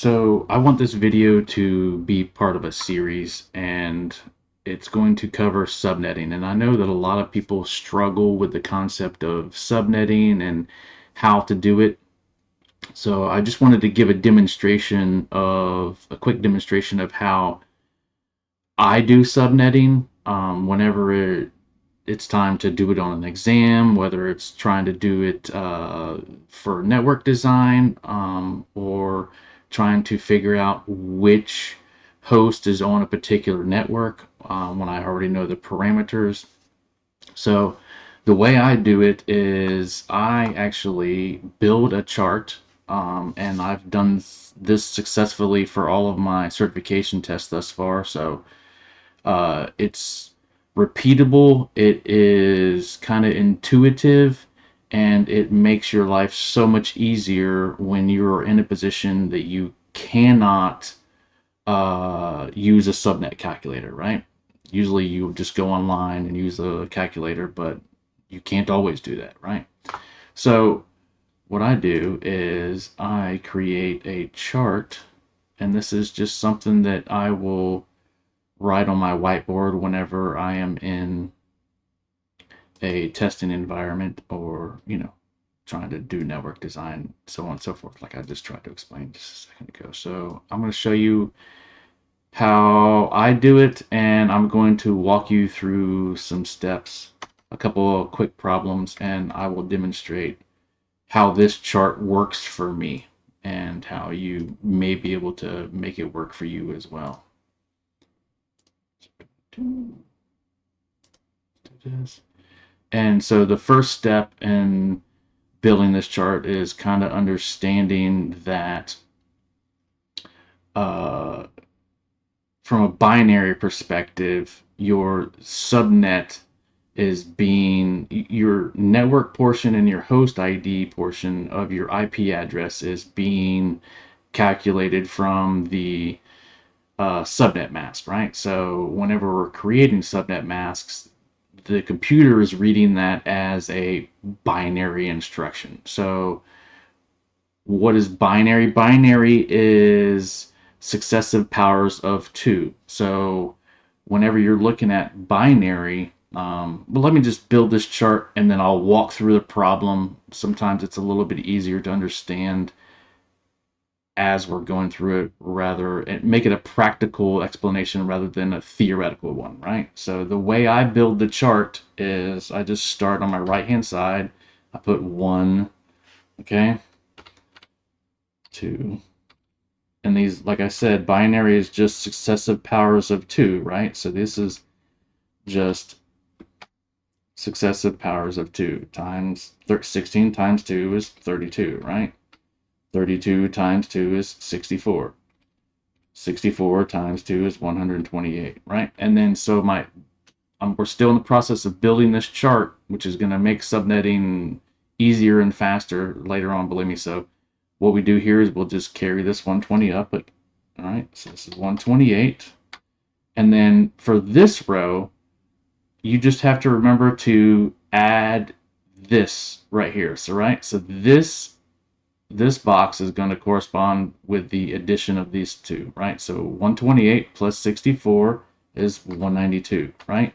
So I want this video to be part of a series, and it's going to cover subnetting. And I know that a lot of people struggle with the concept of subnetting and how to do it. So I just wanted to give a quick demonstration of how I do subnetting whenever it's time to do it on an exam, whether it's trying to do it for network design, or trying to figure out which host is on a particular network when I already know the parameters. So the way I do it is I actually build a chart, and I've done this successfully for all of my certification tests thus far. So it's repeatable, it is kind of intuitive, and it makes your life so much easier when you're in a position that you cannot use a subnet calculator, right? Usually you just go online and use a calculator, but you can't always do that, right? So what I do is I create a chart, and this is just something that I will write on my whiteboard whenever I am in a testing environment, or, trying to do network design, so on and so forth, like I just tried to explain just a second ago. So I'm going to show you how I do it, and I'm going to walk you through some steps, a couple of quick problems, and I will demonstrate how this chart works for me and how you may be able to make it work for you as well. And so the first step in building this chart is kind of understanding that uh, from a binary perspective, your subnet is being, your network portion and your host ID portion of your IP address is being calculated from the subnet mask, right? So whenever we're creating subnet masks, the computer is reading that as a binary instruction. So what is binary? Binary is successive powers of 2. So whenever you're looking at binary, but let me just build this chart and then I'll walk through the problem. Sometimes it's a little bit easier to understand as we're going through it, rather, and make it a practical explanation rather than a theoretical one, right? So the way I build the chart is I just start on my right hand side. I put 1, okay, 2, and these, like I said, binary is just successive powers of 2, right? So this is just successive powers of 2 times 16 times 2 is 32, right? 32 times 2 is 64. 64 times 2 is 128, right? And then so we're still in the process of building this chart, which is going to make subnetting easier and faster later on, believe me. So what we do here is we'll just carry this 120 up. All right, so this is 128. And then for this row, you just have to remember to add this right here. So, right, so this box is going to correspond with the addition of these two, right? So 128 plus 64 is 192, right?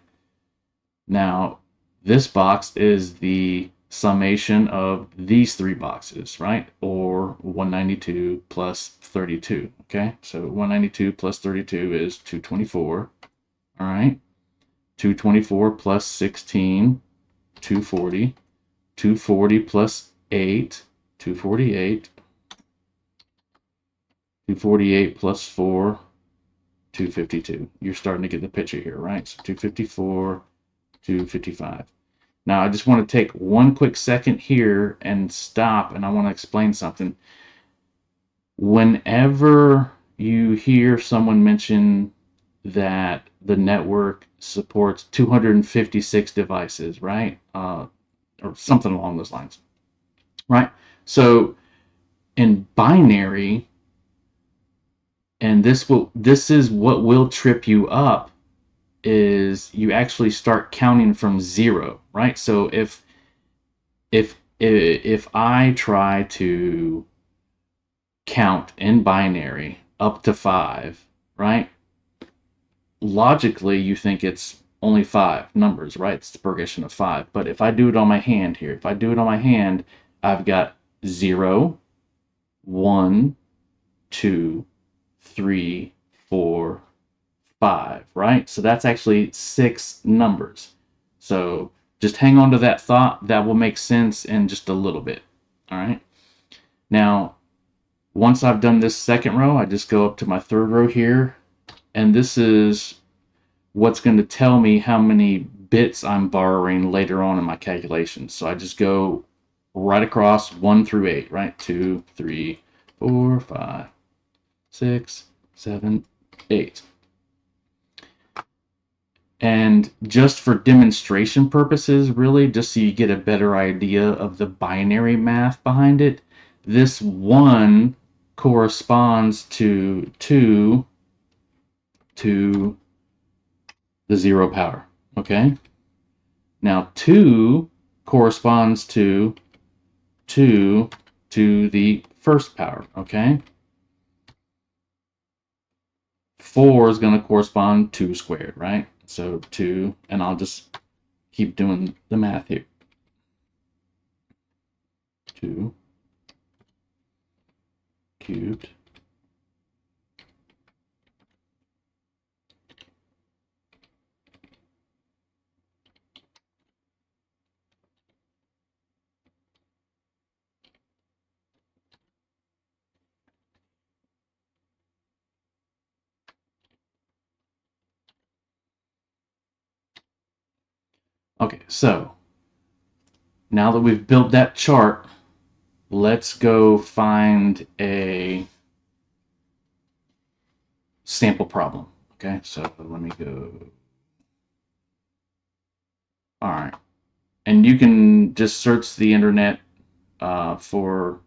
Now, this box is the summation of these three boxes, right? Or 192 plus 32, okay? So 192 plus 32 is 224, all right? 224 plus 16, 240. 240 plus 8, 248. 248 plus 4, 252. You're starting to get the picture here, right? So 254, 255. Now I just want to take one quick second here and stop, and I want to explain something. Whenever you hear someone mention that the network supports 256 devices, right? Or something along those lines, right? So in binary, and this is what will trip you up, is you actually start counting from 0, right? So if I try to count in binary up to 5, right? Logically, you think it's only 5 numbers, right? It's the progression of 5. But if I do it on my hand here, if I do it on my hand, I've got 0, 1, 2, 3, 4, 5, right? So that's actually 6 numbers. So just hang on to that thought. That will make sense in just a little bit. All right. Now, once I've done this second row, I just go up to my third row here, and this is what's going to tell me how many bits I'm borrowing later on in my calculations. So I just go right across 1 through 8, right? 2, 3, 4, 5, 6, 7, 8. And just for demonstration purposes, really, just so you get a better idea of the binary math behind it, this 1 corresponds to 2 to the 0 power, okay? Now 2 corresponds to 2 to the first power, okay? 4 is going to correspond 2 squared, right? So 2, and I'll just keep doing the math here. 2 cubed Okay, so now that we've built that chart, let's go find a sample problem. Okay, so let me go. All right, and you can just search the internet for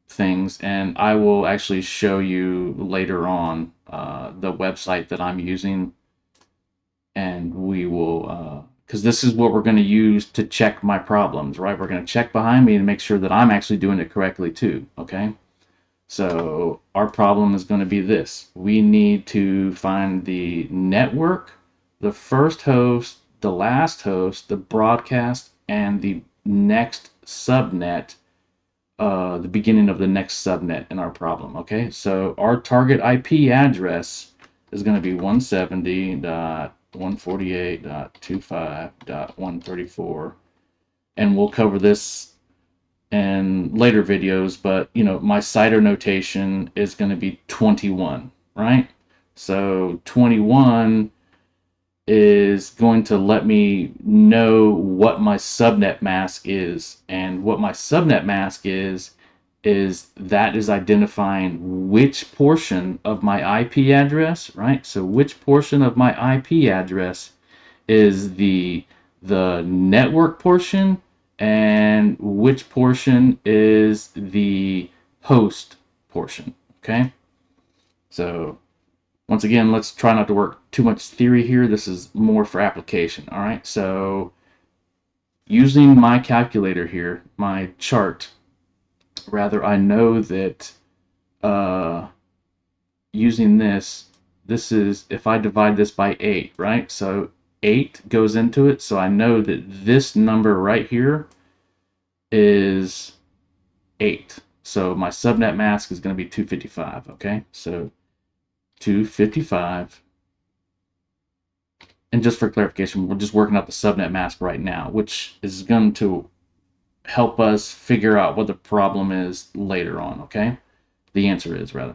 things, and I will actually show you later on the website that I'm using, and we will, because this is what we're going to use to check my problems, right? We're going to check behind me and make sure that I'm actually doing it correctly too, okay? So our problem is going to be this. We need to find the network, the first host, the last host, the broadcast, and the next subnet, the beginning of the next subnet in our problem, okay? So our target IP address is going to be 170.148.25.134, and we'll cover this in later videos, but you know, my CIDR notation is going to be 21, right? So 21 is going to let me know what my subnet mask is, and what my subnet mask is that is identifying which portion of my IP address, right? So which portion of my IP address is the network portion, and which portion is the host portion, okay? So once again, let's try not to work too much theory here. This is more for application, all right? So using my calculator here, my chart, rather, I know that using this is, if I divide this by 8, right? So 8 goes into it, so I know that this number right here is 8. So my subnet mask is going to be 255, okay? So 255. And just for clarification, we're just working out the subnet mask right now, which is going to help us figure out what the problem is later on, okay? The answer is, rather.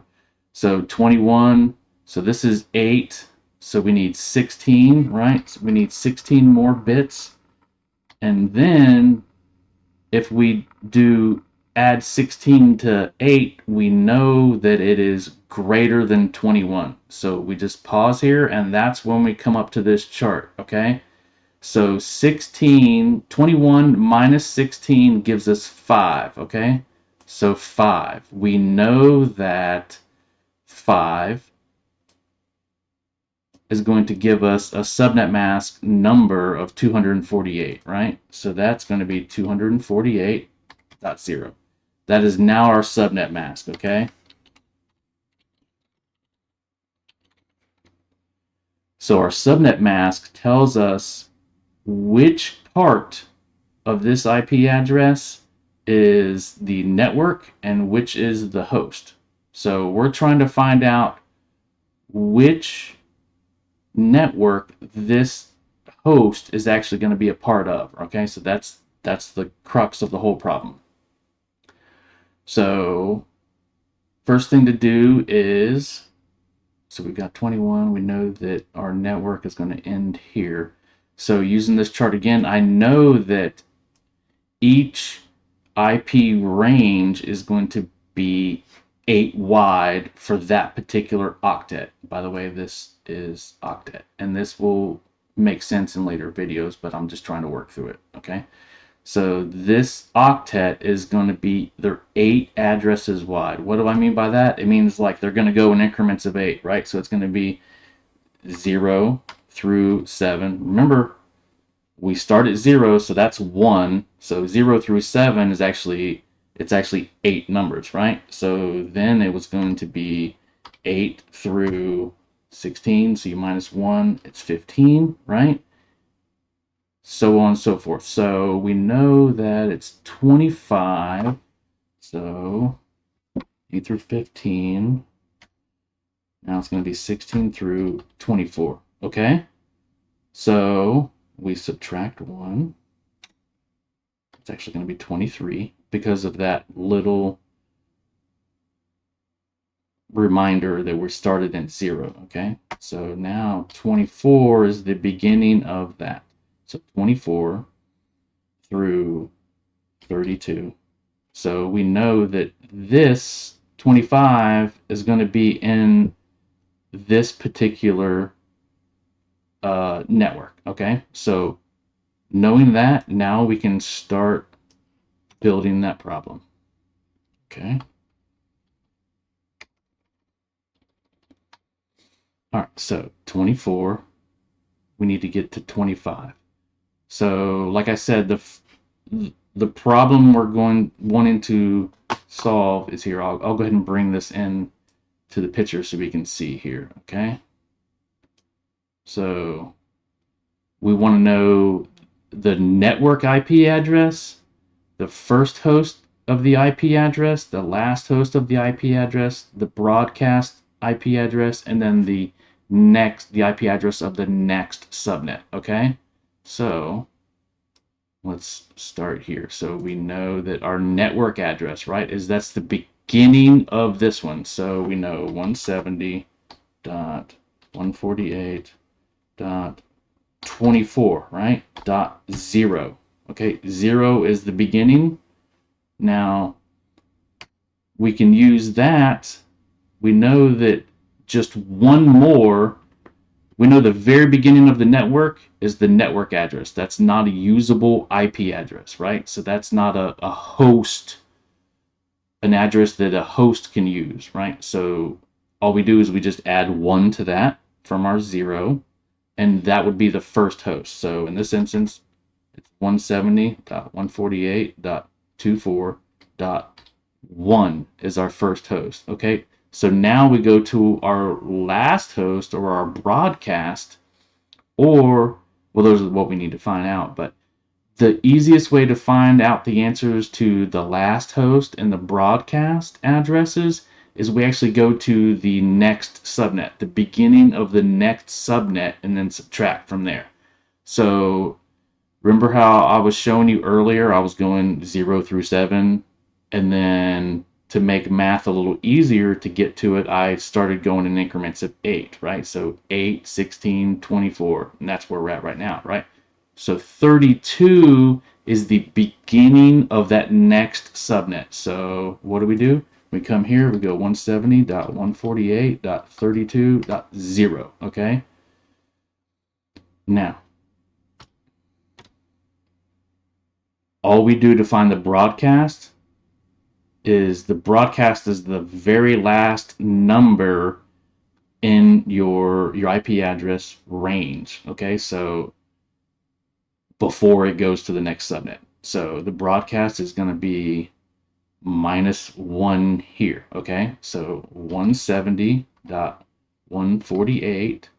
So 21, so this is 8, so we need 16, right? So we need 16 more bits. And then if we do add 16 to 8, we know that it is greater than 21. So we just pause here, and that's when we come up to this chart, okay? So 21 minus 16 gives us 5, okay? So 5. We know that 5 is going to give us a subnet mask number of 248, right? So that's going to be 248.0. That is now our subnet mask, okay? So our subnet mask tells us which part of this IP address is the network and which is the host. So we're trying to find out which network this host is actually going to be a part of. Okay, so that's the crux of the whole problem. So first thing to do is, so we've got 21. We know that our network is going to end here. So using this chart again, I know that each IP range is going to be 8 wide for that particular octet. By the way, this is octet, and this will make sense in later videos, but I'm just trying to work through it, okay? So this octet is going to be, they're 8 addresses wide. What do I mean by that? It means like they're going to go in increments of 8, right? So it's going to be 0 through 7. Remember, we start at 0, so that's 1. So 0 through 7 is actually, it's actually 8 numbers, right? So then it was going to be 8 through 16, so you minus 1, it's 15, right? So on and so forth. So we know that it's 25. So 8 through 15. Now it's going to be 16 through 24. Okay? So we subtract 1. It's actually going to be 23 because of that little reminder that we started at 0. Okay? So now 24 is the beginning of that. So 24 through 32. So we know that this 25 is going to be in this particular network. Okay, so knowing that, now we can start building that problem. Okay. All right, so 24, we need to get to 25. So like I said, the problem we're wanting to solve is here. I'll go ahead and bring this in to the picture so we can see here. Okay, so we want to know the network IP address, the first host of the IP address, the last host of the IP address, the broadcast IP address, and then the IP address of the next subnet. Okay, so let's start here. So we know that our network address, right, that's the beginning of this one. So we know 170.148.24, right? .0. Okay, 0 is the beginning. Now we can use that. We know that just one more. We know the very beginning of the network is the network address. That's not a usable IP address, right? So that's not a host, an address that a host can use, right? So all we do is we just add 1 to that from our 0, and that would be the first host. So in this instance, it's 170.148.24.1 is our first host. Okay, so now we go to our last host or our broadcast, or, well, those are what we need to find out. But the easiest way to find out the answers to the last host and the broadcast addresses is we actually go to the next subnet, the beginning of the next subnet, and then subtract from there. So remember how I was showing you earlier, I was going 0 through 7, and then to make math a little easier to get to it, I started going in increments of 8, right? So 8, 16, 24, and that's where we're at right now, right? So 32 is the beginning of that next subnet. So what do? We come here, we go 170.148.32.0, okay? Now, all we do to find the broadcast is the very last number in your IP address range. Okay, so before it goes to the next subnet. So the broadcast is going to be -1 here. Okay, so 170.148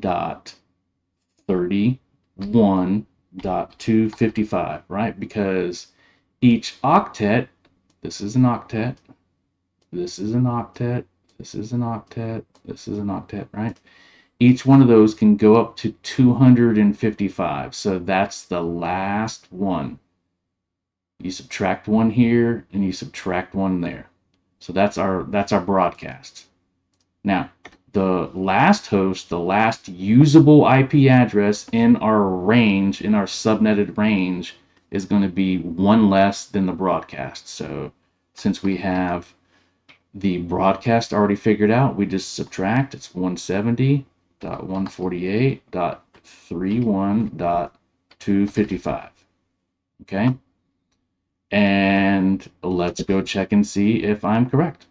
dot 31.255, right? Because each octet, this is an octet, this is an octet, this is an octet, this is an octet, right? Each one of those can go up to 255. So that's the last one. You subtract one here and you subtract one there. So that's our broadcast. Now, the last host, the last usable IP address in our range, in our subnetted range, is going to be one less than the broadcast. So since we have the broadcast already figured out, we just subtract. It's 170.148.31.255. Okay? And let's go check and see if I'm correct.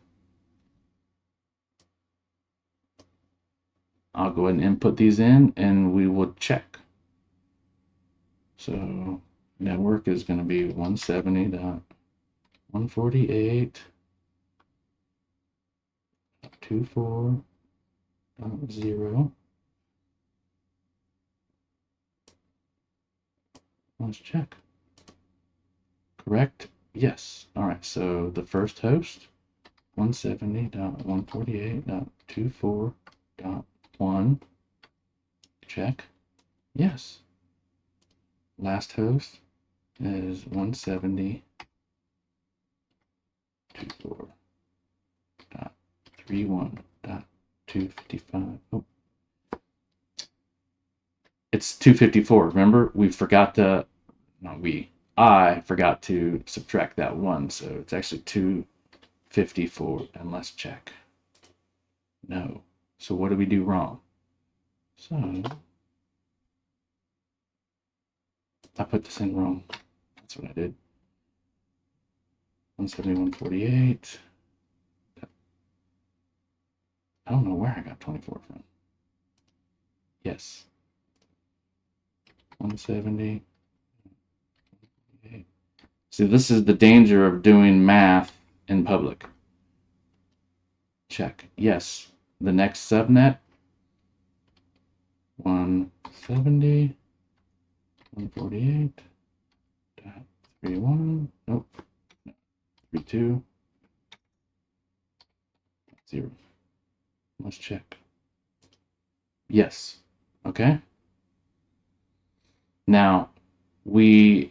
I'll go ahead and input these in and we will check. So network is going to be 170.148.24.0. Let's check. Correct? Yes. All right. So the first host, 170.148.24.1. Check. Yes. Last host is 170.24.31.255. Oh. It's 254. Remember, we forgot to, I forgot to subtract that one. So it's actually 254. And let's check. No. So what did we do wrong? So I put this in wrong. That's what I did. 171.48. I don't know where I got 24 from. Yes. 170. See, this is the danger of doing math in public. Check. Yes. The next subnet, 170.148.31. Nope. 32. 0. Let's check. Yes. Okay. Now, I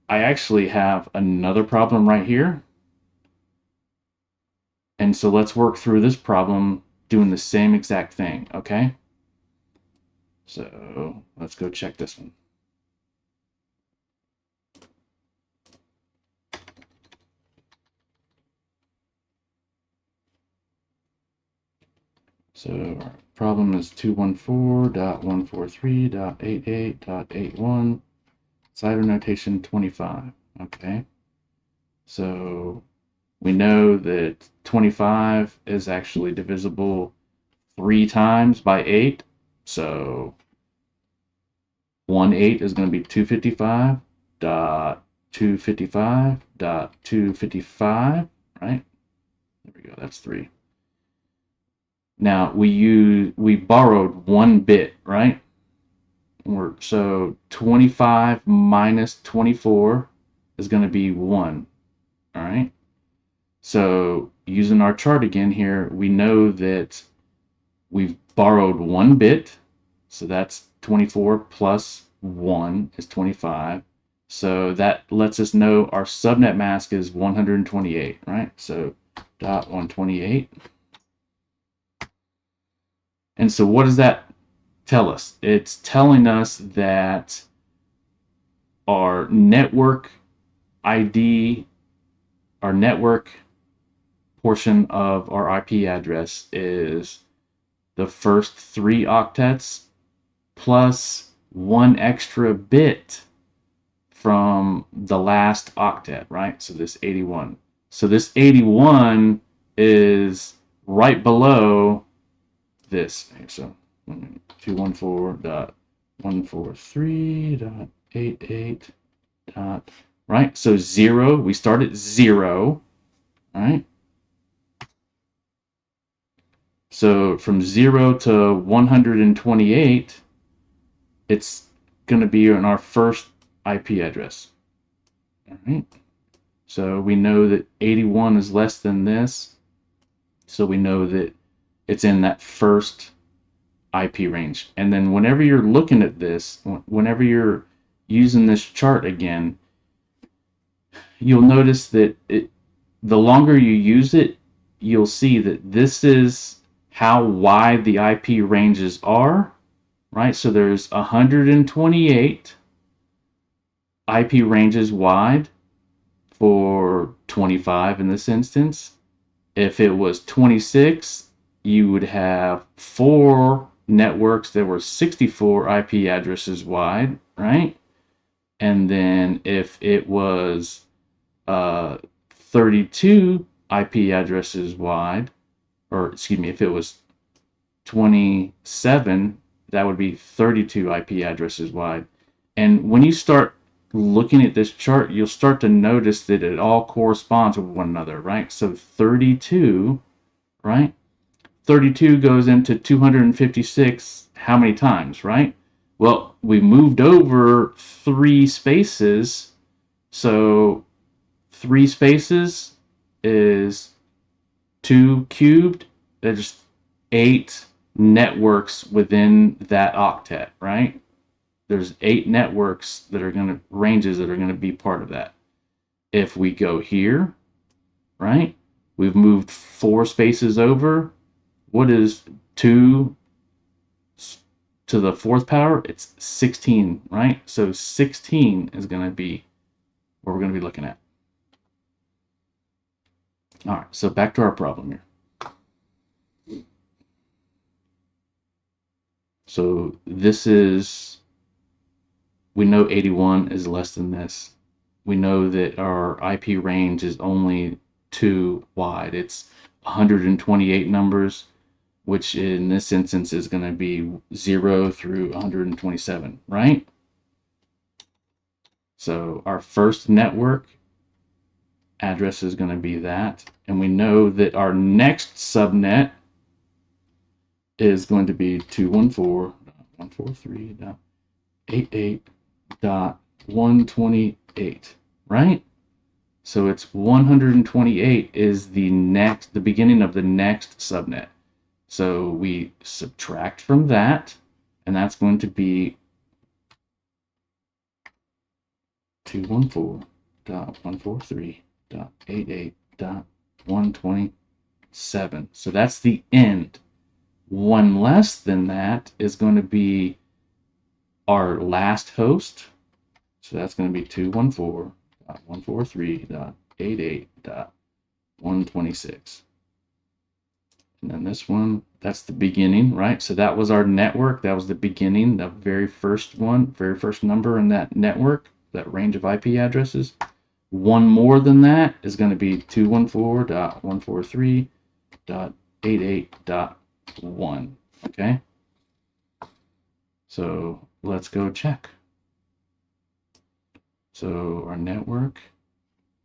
actually have another problem right here. And so let's work through this problem doing the same exact thing, okay? So let's go check this one. So our problem is 214.143.88.81, CIDR notation 25, okay? So we know that 25 is actually divisible 3 times by 8. So 1/8 is going to be 255.255.255, right? There we go, that's 3. Now we borrowed 1 bit, right? So 25 minus 24 is going to be 1, all right? So using our chart again here, we know that we've borrowed 1 bit, so that's 24 plus 1 is 25. So that lets us know our subnet mask is 128, right? So dot 128. And so what does that tell us? It's telling us that our network ID, our network portion of our IP address is the first 3 octets plus 1 extra bit from the last octet, right? So this 81. So this 81 is right below this. So 214.143.88. Right? So 0, we start at 0, right? So from 0 to 128, it's going to be in our first IP address. All right. So we know that 81 is less than this. So we know that it's in that first IP range. And then whenever you're looking at this, whenever you're using this chart again, you'll notice that the longer you use it, you'll see that this is how wide the IP ranges are, right? So there's 128 IP ranges wide for 25 in this instance. If it was 26, you would have 4 networks that were 64 IP addresses wide, right? And then if it was 32 IP addresses wide, or excuse me, if it was 27, that would be 32 IP addresses wide. And when you start looking at this chart, you'll start to notice that it all corresponds with one another, right? So 32, right? 32 goes into 256 how many times, right? Well, we moved over 3 spaces, so 3 spaces is 2 cubed. There's 8 networks within that octet, right? There's 8 networks that are going to, ranges that are going to be part of that. If we go here, right, we've moved 4 spaces over. What is 2 to the 4th power? It's 16, right? So 16 is going to be what we're going to be looking at. All right, so back to our problem here. So this is, we know 81 is less than this. We know that our IP range is only 2 wide. It's 128 numbers, which in this instance is going to be 0 through 127, right? So our first network address is going to be that. And we know that our next subnet is going to be 214.143.88.128, right? So it's 128 is the beginning of the next subnet. So we subtract from that, and that's going to be 214.143.88.127. So that's the end. One less than that is going to be our last host. So that's going to be 214.143.88.126. And then this one, that's the beginning, right? So that was our network. That was the beginning, the very first one, very first number in that network, that range of IP addresses. One more than that is going to be 214.143.88.1. Okay? So let's go check. So our network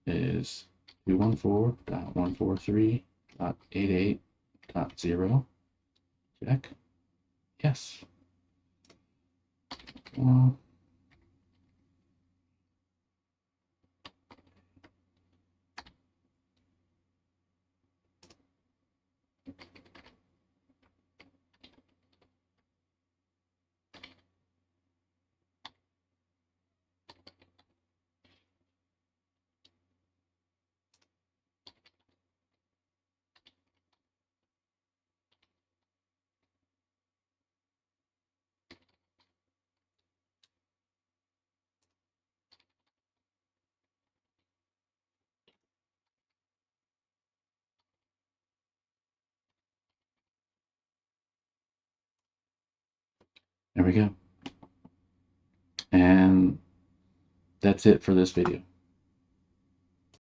is 214.143.88.0. Check. Yes. Well, there we go. And that's it for this video.